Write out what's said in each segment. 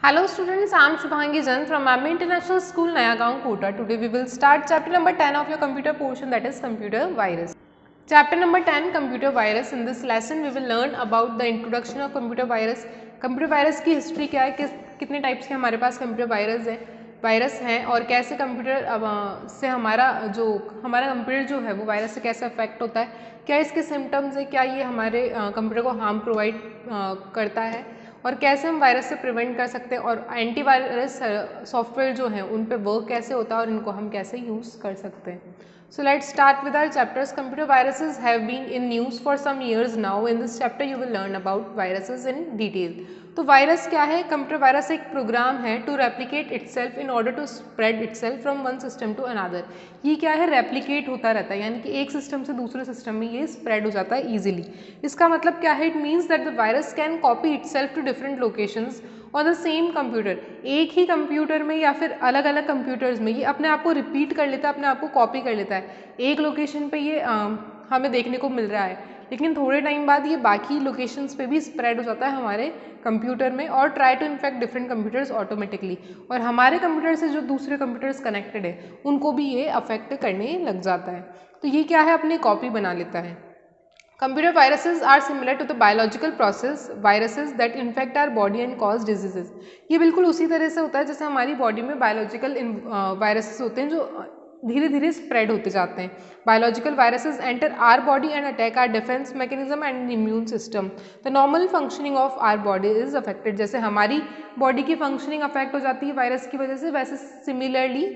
Hello students, I am Shubhangi Jan from Mami International School, Nayagaon, Kota. Today we will start chapter number 10 of your computer portion, that is computer virus. Chapter number 10, computer virus. In this lesson we will learn about the introduction of computer virus. Computer virus की history क्या है, कितने types के हमारे पास computer virus हैं और कैसे computer से हमारा कंप्यूटर जो है वो वायरस से कैसे अफेक्ट होता है, क्या इसके सिम्टम्स है, क्या ये हमारे कंप्यूटर को हार्म प्रोवाइड करता है और कैसे हम वायरस से प्रिवेंट कर सकते हैं और एंटीवायरस सॉफ्टवेयर जो हैं उन पे वर्क कैसे होता है और इनको हम कैसे यूज़ कर सकते हैं. So let's start with our chapters. Computer viruses have been in news for some years now. In this chapter you will learn about viruses in detail. तो वायरस क्या है? कंप्यूटर वायरस एक प्रोग्राम है to replicate itself in order to spread itself from one system to another. ये क्या है? Replicate होता रहता है, यानी कि एक सिस्टम से दूसरे सिस्टम में ये स्प्रेड हो जाता है ईजिली. इसका मतलब क्या है? It means that the virus can copy itself to different locations on the same computer. एक ही कंप्यूटर में या फिर अलग अलग कंप्यूटर्स में ये अपने आप को रिपीट कर लेता है, अपने आप को कॉपी कर लेता है. एक लोकेशन पे ये हमें देखने को मिल रहा है, लेकिन थोड़े टाइम बाद ये बाकी लोकेशंस पे भी स्प्रेड हो जाता है हमारे कंप्यूटर में और try to infect different computers automatically. और हमारे कंप्यूटर से जो दूसरे कंप्यूटर्स कनेक्टेड है उनको भी ये अफेक्ट करने लग जाता है. तो ये क्या है? अपनी कॉपी बना लेता है. Computer viruses are similar to the biological process viruses that infect our body and cause diseases. ये बिल्कुल उसी तरह से होता है जैसे हमारी बॉडी में बायोलॉजिकल वायरसेस होते हैं जो धीरे धीरे स्प्रेड होते जाते हैं. Biological viruses enter our body and attack our defence mechanism and immune system. The normal functioning of our body is affected. जैसे हमारी बॉडी की फंक्शनिंग अफेक्ट हो जाती है वायरस की वजह से, वैसे सिमिलरली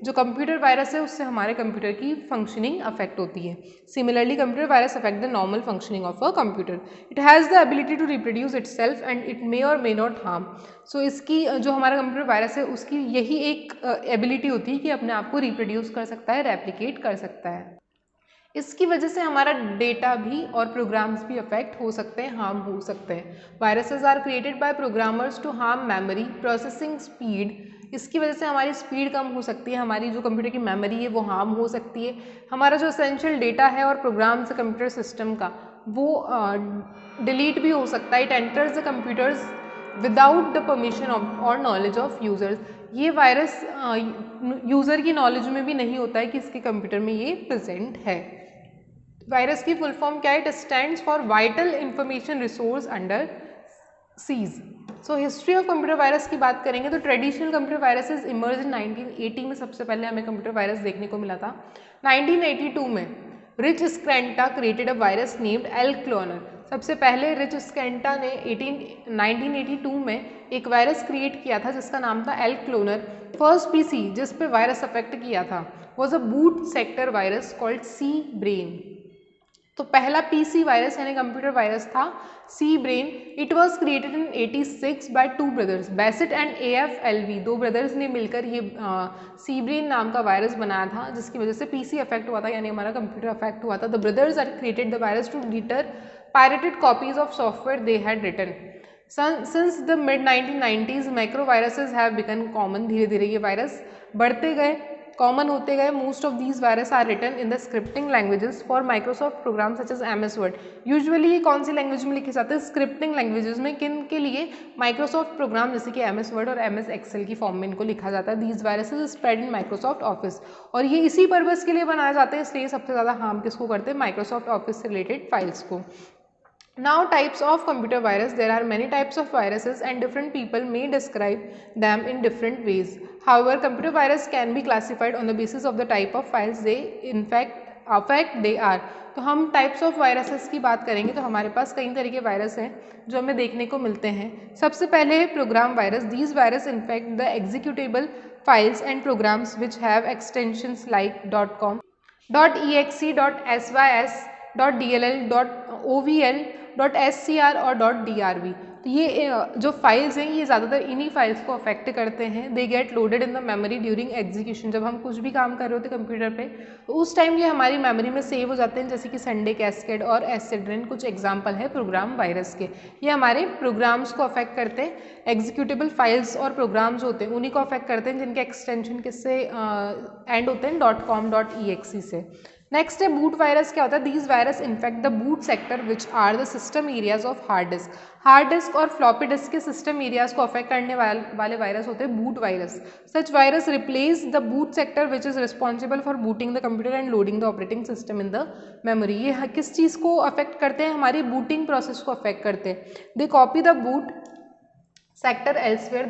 जो कंप्यूटर वायरस है उससे हमारे कंप्यूटर की फंक्शनिंग अफेक्ट होती है. Similarly computer virus affect the normal functioning of a computer. It has the ability to reproduce itself and it may or may not harm. सो इसकी जो हमारा कंप्यूटर वायरस है उसकी यही एक एबिलिटी होती है कि अपने आप को रिप्रोड्यूस कर सकता है, रेप्लिकेट कर सकता है. इसकी वजह से हमारा डेटा भी और प्रोग्राम्स भी अफेक्ट हो सकते हैं, हार्म हो सकते हैं. Viruses are created by programmers to harm memory processing speed. इसकी वजह से हमारी स्पीड कम हो सकती है, हमारी जो कंप्यूटर की मेमोरी है वो हार्म हो सकती है. हमारा जो एसेंशियल डेटा है और प्रोग्राम्स है कंप्यूटर सिस्टम का वो डिलीट भी हो सकता है. It enters the computers without the permission और नॉलेज ऑफ यूजर्स. ये वायरस यूज़र की नॉलेज में भी नहीं होता है कि इसके कंप्यूटर में ये प्रेजेंट है. वायरस की फुल फॉर्म क्या है? It stands for vital information resource under seize. So history of computer virus की बात करेंगे तो ट्रेडिशनल कंप्यूटर वायरसेस इमर्ज इन 1980 में सबसे पहले हमें कंप्यूटर वायरस देखने को मिला था. 1982 में Rich Skrenta created a virus named Elk Cloner. सबसे पहले रिच स्क्रैंटा ने 1982 में एक वायरस क्रिएट किया था जिसका नाम था एल क्लोनर. फर्स्ट पीसी जिस पे वायरस अफेक्ट किया था was a boot sector virus called C Brain. तो पहला पीसी वायरस यानी कंप्यूटर वायरस था C Brain. It was created in 86 by two brothers, Basit and AFLV. दो ब्रदर्स ने मिलकर ये सी ब्रेन नाम का वायरस बनाया था जिसकी वजह से पीसी अफेक्ट हुआ था, यानी हमारा कंप्यूटर अफेक्ट हुआ था. The brothers are created the virus to deter pirated copies of software they had written. Since the mid 1990s micro viruses have become common. धीरे धीरे ये वायरस बढ़ते गए, कॉमन होते गए. Most of these virus are written in the scripting languages for Microsoft program such as MS Word. Usually ये कौन सी language में लिखे जाते हैं? स्क्रिप्टिंग लैंग्वेजेस में. किन के लिए? माइक्रोसॉफ्ट प्रोग्राम जैसे कि MS वर्ड और MS एक्सेल की फॉर्म में इनको लिखा जाता है. These viruses spread in Microsoft office और ये इसी पर्पज़ के लिए बनाए जाते हैं, इसलिए सबसे ज़्यादा हार्म किसको करते हैं? माइक्रोसॉफ्ट ऑफिस से रिलेटेड फाइल्स को. Now types of computer virus. There are many types of viruses and different people may describe them in different ways. However, computer virus can be classified on the basis of the type of files they in fact affect they are. तो हम types of viruses की बात करेंगे तो हमारे पास कई तरह के वायरस हैं जो हमें देखने को मिलते हैं. सबसे पहले है program virus. These virus infect the executable files and programs which have extensions like .com, .exe, .sys, .dll, .ovl, .scr और .drb. तो ये जो फाइल्स हैं ये ज़्यादातर इन्हीं फाइल्स को अफेक्ट करते हैं. They get loaded in the memory during execution. जब हम कुछ भी काम कर रहे होते कंप्यूटर पे तो उस टाइम ये हमारी मेमोरी में सेव हो जाते हैं, जैसे कि संडे कैस्केड और एसिड्रिन कुछ एग्जांपल है प्रोग्राम वायरस के. ये हमारे प्रोग्राम्स को अफेक्ट करते हैं. एग्जीक्यूटेबल फाइल्स और प्रोग्राम्स होते हैं उन्हीं को अफेक्ट करते हैं जिनके एक्सटेंशन किससे एंड होते हैं? .com, .exe से. नेक्स्ट है बूट वायरस। क्या होता है? These virus infect the boot sector which are the system areas of hard disk. Hard disk और फ्लॉपी डिस्क के सिस्टम एरियाज को अफेक्ट करने वाले वायरस होते हैं boot virus. Such virus replace the boot sector which is responsible for booting the computer and loading the operating system in the memory. ये किस चीज़ को अफेक्ट करते हैं? हमारी बूटिंग प्रोसेस को अफेक्ट करते हैं। They copy the boot sector elsewhere.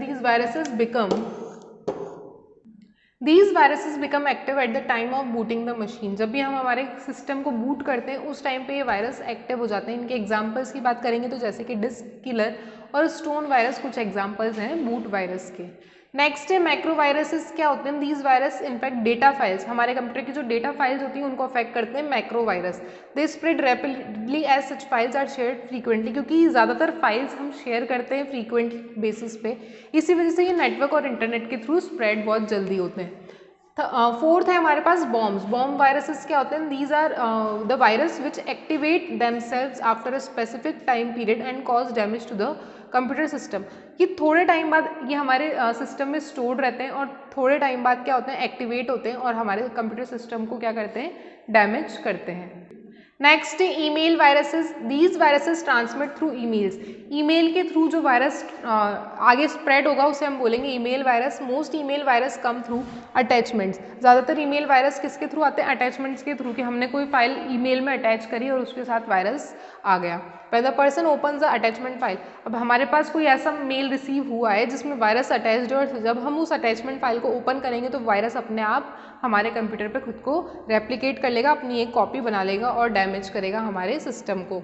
These viruses become active at the time of booting the machine। जब भी हम हमारे सिस्टम को बूट करते हैं उस टाइम पे ये वायरस एक्टिव हो जाते हैं। इनके एग्जांपल्स की बात करेंगे तो जैसे कि डिस्क किलर और स्टोन वायरस कुछ एग्जांपल्स हैं बूट वायरस के। नेक्स्ट है मैक्रो वायरसेस। क्या होते हैं? These virus in fact data files. हमारे कंप्यूटर की जो डेटा फाइल्स होती हैं उनको अफेक्ट करते हैं macro virus. They spread rapidly as such files are shared frequently. क्योंकि ज़्यादातर फाइल्स हम शेयर करते हैं फ्रीक्वेंट बेसिस पे, इसी वजह से ये नेटवर्क और इंटरनेट के थ्रू स्प्रेड बहुत जल्दी होते हैं। फोर्थ है हमारे पास बॉम्ब्स। बॉम्ब वायरसेस क्या होते हैं? These are the virus which activate themselves after a specific time period and cause damage to the computer system. ये थोड़े टाइम बाद ये हमारे सिस्टम में स्टोर्ड रहते हैं और थोड़े टाइम बाद क्या होते हैं? एक्टिवेट होते हैं और हमारे कंप्यूटर सिस्टम को क्या करते हैं? डैमेज करते हैं। Next email viruses. These viruses transmit through emails. Email के थ्रू जो वायरस आगे स्प्रेड होगा उसे हम बोलेंगे email virus. Most email virus come through attachments. ज़्यादातर ईमेल वायरस किसके थ्रू आते हैं? अटैचमेंट्स के थ्रू, कि हमने कोई फाइल ईमेल में अटैच करी और उसके साथ वायरस आ गया। When the person opens the attachment file, अब हमारे पास कोई ऐसा मेल रिसीव हुआ है जिसमें वायरस अटैच्ड है और जब हम उस अटैचमेंट फाइल को ओपन करेंगे तो वायरस अपने आप हमारे कंप्यूटर पे खुद को रेप्लिकेट कर लेगा, अपनी एक कॉपी बना लेगा और डैमेज करेगा हमारे सिस्टम को।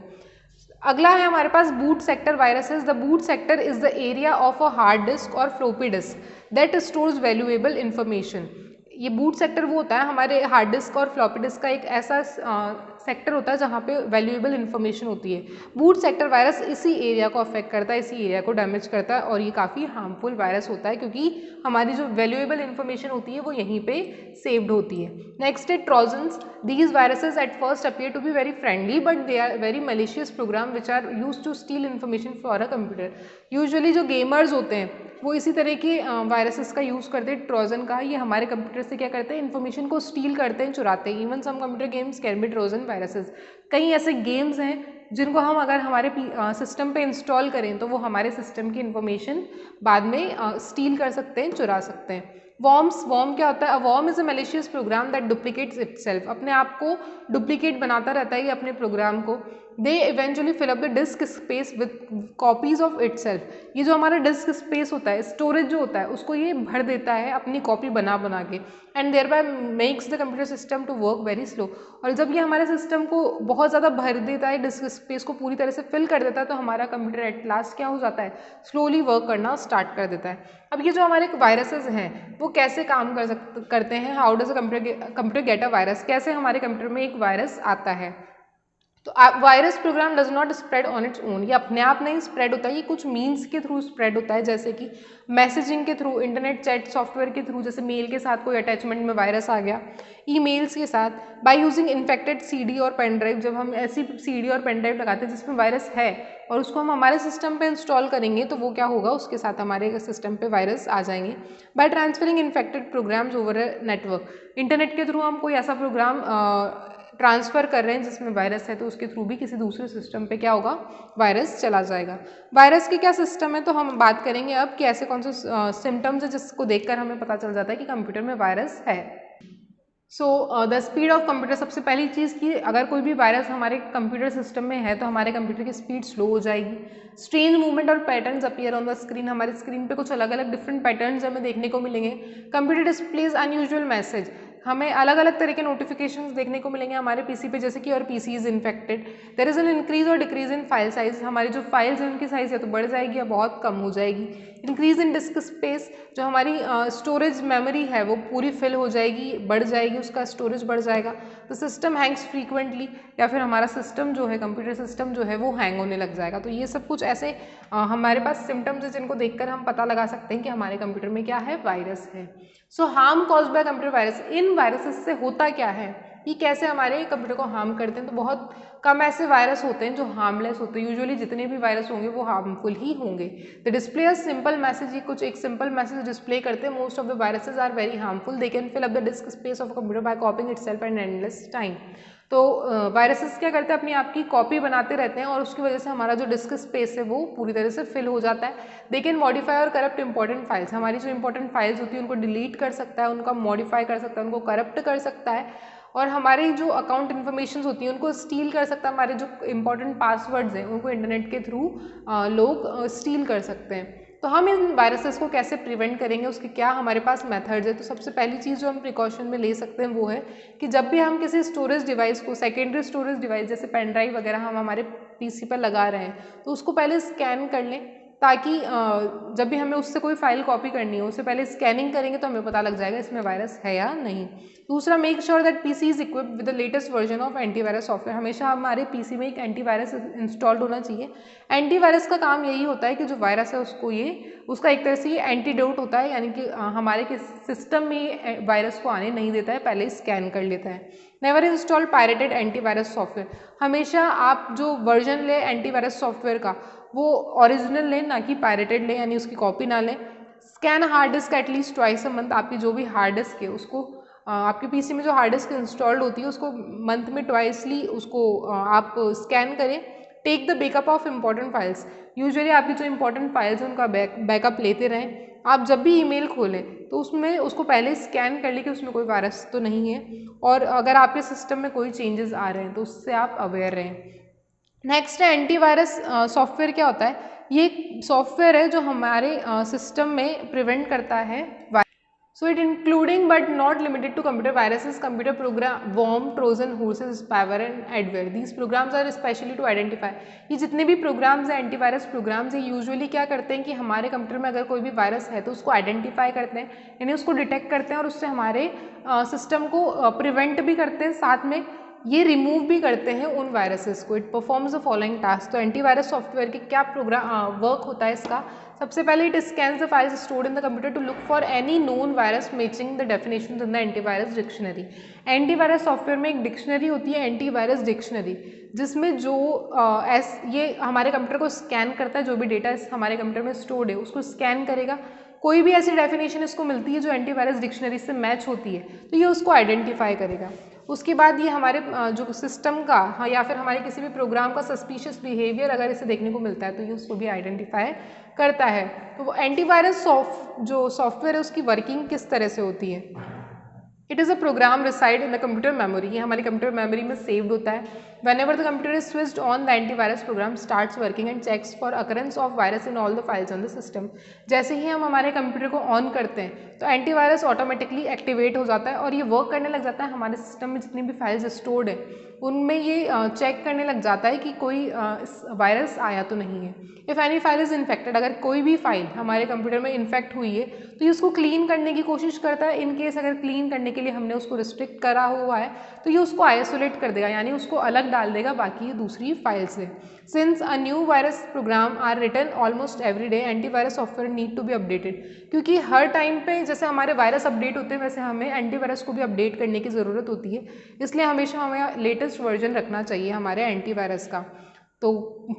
अगला है हमारे पास boot sector viruses. The boot sector is the area of a hard disk और floppy disk that stores valuable information. ये बूट सेक्टर वो होता है हमारे हार्ड डिस्क और फ्लॉपी डिस्क का एक ऐसा सेक्टर होता है जहाँ पे वैल्यूएबल इन्फॉर्मेशन होती है। बूट सेक्टर वायरस इसी एरिया को अफेक्ट करता है, इसी एरिया को डैमेज करता है और ये काफ़ी हार्मफुल वायरस होता है क्योंकि हमारी जो वैल्यूएबल इन्फॉर्मेशन होती है वो यहीं पे सेव्ड होती है। नेक्स्ट है trojans. These viruses at first appear to be very friendly but they are very malicious program which are use to steal information for a computer. Usually जो गेमर्स होते हैं वो इसी तरह के वायरसेस का यूज़ करते हैं, ट्रोजन का। ये हमारे कंप्यूटर से क्या करते हैं? इन्फॉर्मेशन को स्टील करते हैं, चुराते हैं। Even some computer games can be trojan viruses. कई ऐसे गेम्स हैं जिनको हम अगर हमारे सिस्टम पे इंस्टॉल करें तो वो हमारे सिस्टम की इन्फॉर्मेशन बाद में स्टील कर सकते हैं, चुरा सकते हैं। वॉर्म्स। वॉर्म क्या होता है? A worm is a malicious program that duplicates itself. अपने आप को डुप्लीकेट बनाता रहता है ये अपने प्रोग्राम को। They eventually fill up the disk space with copies of itself. ये जो हमारा डिस्क स्पेस होता है, स्टोरेज जो होता है, उसको ये भर देता है अपनी कॉपी बना बना के and thereby makes the computer system to work very slow. और जब ये हमारे सिस्टम को बहुत ज़्यादा भर देता है, डिस्क स्पेस को पूरी तरह से फिल कर देता है, तो हमारा कंप्यूटर एट लास्ट क्या हो जाता है? स्लोली वर्क करना स्टार्ट कर देता है। अब ये जो हमारे वायरसेस हैं वो कैसे काम करते हैं? How does a computer get a virus? कैसे हमारे कंप्यूटर में एक वायरस आता है? तो virus program does not spread on its own. ये अपने आप नहीं स्प्रेड होता है, ये कुछ मीन्स के थ्रू स्प्रेड होता है, जैसे कि मैसेजिंग के थ्रू, इंटरनेट चैट सॉफ्टवेयर के थ्रू, जैसे मेल के साथ कोई अटैचमेंट में वायरस आ गया, ईमेल्स के साथ, बाय यूजिंग इन्फेक्टेड सीडी और पेन ड्राइव। जब हम ऐसी सीडी और पेन ड्राइव लगाते हैं जिसमें वायरस है और उसको हम हमारे सिस्टम पे इंस्टॉल करेंगे तो वो क्या होगा? उसके साथ हमारे सिस्टम पे वायरस आ जाएंगे। By transferring infected programs over network. Internet के थ्रू हम कोई ऐसा प्रोग्राम ट्रांसफ़र कर रहे हैं जिसमें वायरस है तो उसके थ्रू भी किसी दूसरे सिस्टम पे क्या होगा? वायरस चला जाएगा। वायरस के क्या सिस्टम है तो हम बात करेंगे अब कि ऐसे कौन से सिम्टम्स है जिसको देखकर हमें पता चल जाता है कि कंप्यूटर में वायरस है। The speed of computer. सबसे पहली चीज़ कि अगर कोई भी वायरस हमारे कंप्यूटर सिस्टम में है तो हमारे कंप्यूटर की स्पीड स्लो हो जाएगी। स्ट्रेंज मूवमेंट और patterns appear on the screen. हमारे स्क्रीन पे कुछ अलग अलग डिफरेंट पैटर्न्स हमें देखने को मिलेंगे। Computer displays unusual message. हमें अलग अलग तरह के नोटिफिकेशंस देखने को मिलेंगे हमारे पीसी पे, जैसे कि और PC is infected. There is an increase और डिक्रीज इन फाइल साइज। हमारी जो फाइल्स हैं उनकी साइज या तो बढ़ जाएगी या बहुत कम हो जाएगी। Increase in disc space. जो हमारी स्टोरेज मेमोरी है वो पूरी फिल हो जाएगी, बढ़ जाएगी, उसका स्टोरेज बढ़ जाएगा। तो सिस्टम हैंग्स फ्रीक्वेंटली, या फिर हमारा सिस्टम जो है, कंप्यूटर सिस्टम जो है वो हैंग होने लग जाएगा। तो ये सब कुछ ऐसे हमारे पास सिम्टम्स है जिनको देखकर हम पता लगा सकते हैं कि हमारे कंप्यूटर में क्या है? वायरस है। So harm caused by computer virus. इन वायरसेस से होता क्या है? ये कैसे हमारे कंप्यूटर को हार्म करते हैं। तो बहुत कम ऐसे वायरस होते हैं जो हार्मलेस होते हैं, यूजुअली जितने भी वायरस होंगे वो हार्मफुल ही होंगे। The display a simple message, ये कुछ एक सिंपल मैसेज डिस्प्ले करते हैं। Most of the viruses are very harmful, they can fill up the disk space of computer by copying itself and endless time. तो viruses क्या करते हैं, अपनी आप की कॉपी बनाते रहते हैं और उसकी वजह से हमारा जो डिस्क स्पेस है वो पूरी तरह से फिल हो जाता है। दे कैन मॉडिफाई और करप्ट इंपॉर्टेंट फाइल्स, हमारी जो इंपॉर्टेंट फाइल्स होती है उनको डिलीट कर सकता है, उनका मॉडिफाई कर सकता है, उनको करप्ट कर सकता है, और हमारी जो अकाउंट इन्फॉर्मेशन होती हैं उनको स्टील कर सकता है। हमारे जो इंपॉर्टेंट पासवर्ड्स हैं उनको इंटरनेट के थ्रू लोग स्टील कर सकते हैं। तो हम इन वायरसेस को कैसे प्रिवेंट करेंगे, उसके क्या हमारे पास मेथड्स है। तो सबसे पहली चीज़ जो हम प्रिकॉशन में ले सकते हैं वो है कि जब भी हम किसी स्टोरेज डिवाइस को, सेकेंडरी स्टोरेज डिवाइस जैसे पेन ड्राइव वगैरह हम हमारे पीसी पर लगा रहे हैं, तो उसको पहले स्कैन कर लें, ताकि जब भी हमें उससे कोई फाइल कॉपी करनी हो उससे पहले स्कैनिंग करेंगे तो हमें पता लग जाएगा इसमें वायरस है या नहीं। दूसरा, make sure that PC is equipped with the latest version of antivirus software, हमेशा हमारे पीसी में एक एंटीवायरस इंस्टॉल्ड होना चाहिए। एंटीवायरस का काम यही होता है कि जो वायरस है उसको उसका एक तरह से ये एंटीडोट होता है, यानी कि हमारे सिस्टम में वायरस को आने नहीं देता है, पहले स्कैन कर लेता है। Never install pirated antivirus software, हमेशा आप जो वर्जन ले एंटीवायरस सॉफ्टवेयर का वो ओरिजिनल लें, ना कि पायरेटेड लें, यानी उसकी कॉपी ना लें। Scan hard disk at least twice a month, आपकी जो भी हार्ड डिस्क है उसको, आपके पीसी में जो हार्ड डिस्क इंस्टॉल्ड होती है उसको मंथ में ट्वाइसली उसको आप स्कैन करें। Take the backup of important files, usually आपकी जो इंपॉर्टेंट फाइल्स हैं उनका बैकअप लेते रहें। आप जब भी ईमेल खोलें तो उसमें उसको पहले स्कैन कर लें कि उसमें कोई वायरस तो नहीं है, और अगर आपके सिस्टम में कोई चेंजेस आ रहे हैं तो उससे आप अवेयर रहें। नेक्स्ट है एंटीवायरस सॉफ्टवेयर। क्या होता है, ये सॉफ्टवेयर है जो हमारे सिस्टम में प्रिवेंट करता है virus. So it including but not limited to computer viruses, computer program, worm, trojan horses, spyware and adware. These programs are specially to identify, ये जितने भी प्रोग्राम्स हैं एंटीवायरस प्रोग्राम्स, ये यूजुअली क्या करते हैं कि हमारे कंप्यूटर में अगर कोई भी वायरस है तो उसको आइडेंटिफाई करते हैं, यानी उसको डिटेक्ट करते हैं और उससे हमारे सिस्टम को प्रिवेंट भी करते हैं, साथ में ये रिमूव भी करते हैं उन वायरसेस को। It performs the following task. तो एंटीवायरस सॉफ्टवेयर के क्या प्रोग्राम वर्क होता है इसका, सबसे पहले it scans the files stored in the computer to look for any known virus matching the definitions in the antivirus dictionary. Antivirus software में एक डिक्शनरी होती है एंटीवायरस डिक्शनरी, जिसमें जो ये हमारे कंप्यूटर को स्कैन करता है, जो भी डेटा हमारे कंप्यूटर में स्टोर्ड है उसको स्कैन करेगा, कोई भी ऐसी डेफिनेशन इसको मिलती है जो एंटीवायरस डिक्शनरी से मैच होती है तो ये उसको आइडेंटिफाई करेगा। उसके बाद ये हमारे जो सिस्टम का, हाँ, या फिर हमारे किसी भी प्रोग्राम का सस्पिशियस बिहेवियर अगर इसे देखने को मिलता है तो ये उसको भी आइडेंटिफाई करता है। तो वो एंटीवायरस जो सॉफ्टवेयर है उसकी वर्किंग किस तरह से होती है। It is a program reside in the computer memory, ये हमारी कंप्यूटर मेमोरी में सेव्ड होता है। whenever the computer is switched on, the antivirus program starts working and checks for occurrence of virus in all the files on the system। जैसे ही हम हमारे computer को on करते हैं तो एंटीवायरस ऑटोमेटिकली एक्टिवेट हो जाता है और ये वर्क करने लग जाता है, हमारे सिस्टम में जितनी भी फाइल्स स्टोर्ड है उनमें ये चेक करने लग जाता है कि कोई वायरस आया तो नहीं है। If any file is infected, अगर कोई भी फाइल हमारे कंप्यूटर में इन्फेक्ट हुई है तो ये उसको क्लीन करने की कोशिश करता है। इन केस अगर क्लीन करने के लिए हमने उसको रिस्ट्रिक्ट करा हुआ है तो ये उसको आइसोलेट कर देगा, यानी उसको अलग डाल देगा बाकी दूसरी फाइल से। Since a new virus program are written almost every day, antivirus software need to be updated, क्योंकि हर टाइम पे जैसे हमारे वायरस अपडेट होते हैं वैसे हमें एंटीवायरस को भी अपडेट करने की ज़रूरत होती है, इसलिए हमेशा हमें लेटेस्ट वर्जन रखना चाहिए हमारे एंटीवायरस का। तो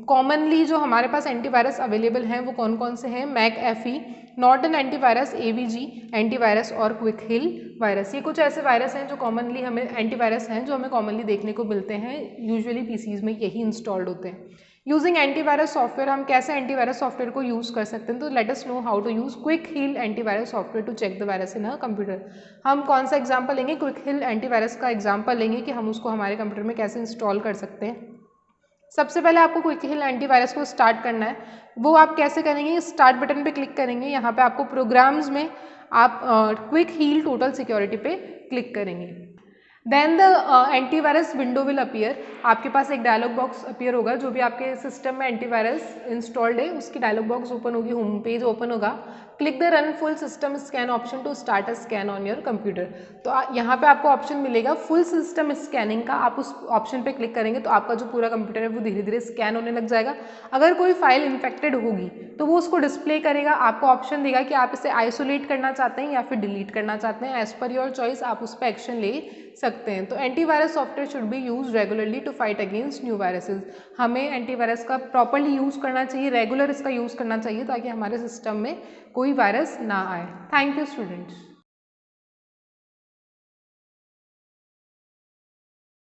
कॉमनली जो हमारे पास एंटीवायरस अवेलेबल हैं वो कौन कौन से हैं, McAfee, Norton antivirus, AVG antivirus और क्विक हिल वायरस। ये कुछ ऐसे वायरस हैं जो कॉमनली हमें एंटीवायरस हैं जो हमें कॉमनली देखने को मिलते हैं, यूजुअली पीसीज में यही इंस्टॉल्ड होते हैं। यूजिंग एंटीवायरस सॉफ्टवेयर, हम कैसे एंटीवायरस सॉफ्टवेयर को यूज़ कर सकते हैं, तो let us know how to use Quick Heal antivirus software to check the virus in a computer. हम कौन सा एग्जाम्पल लेंगे, क्विक हिल एंटीवायरस का एग्जाम्पल लेंगे कि हम उसको हमारे कंप्यूटर में कैसे इंस्टॉल कर सकते हैं। सबसे पहले आपको क्विक हिल एंटीवायरस को स्टार्ट करना है। वो आप कैसे करेंगे, स्टार्ट बटन पे क्लिक करेंगे, यहाँ पे आपको प्रोग्राम्स में आप क्विक हिल टोटल सिक्योरिटी पे क्लिक करेंगे। Then the antivirus window will appear, आपके पास एक डायलॉग बॉक्स अपीयर होगा, जो भी आपके सिस्टम में एंटीवायरस इंस्टॉल्ड है उसकी डायलॉग बॉक्स ओपन होगी, होम पेज ओपन होगा। Click the run full system scan option to start a scan on your computer. तो यहाँ पे आपको ऑप्शन मिलेगा फुल सिस्टम स्कैनिंग का, आप उस ऑप्शन पे क्लिक करेंगे तो आपका जो पूरा कंप्यूटर है वो धीरे धीरे स्कैन होने लग जाएगा। अगर कोई फाइल इन्फेक्टेड होगी तो वो उसको डिस्प्ले करेगा, आपको ऑप्शन देगा कि आप इसे आइसोलेट करना चाहते हैं या फिर डिलीट करना चाहते हैं। एज पर योर चॉइस आप उस पर एक्शन ले सकते हैं। तो antivirus software should be use regularly to fight against new viruses. हमें एंटीवायरस का प्रॉपरली यूज़ करना चाहिए, रेगुलर इसका यूज़ करना चाहिए ताकि हमारे सिस्टम में कोई वायरस ना आए। Thank you students.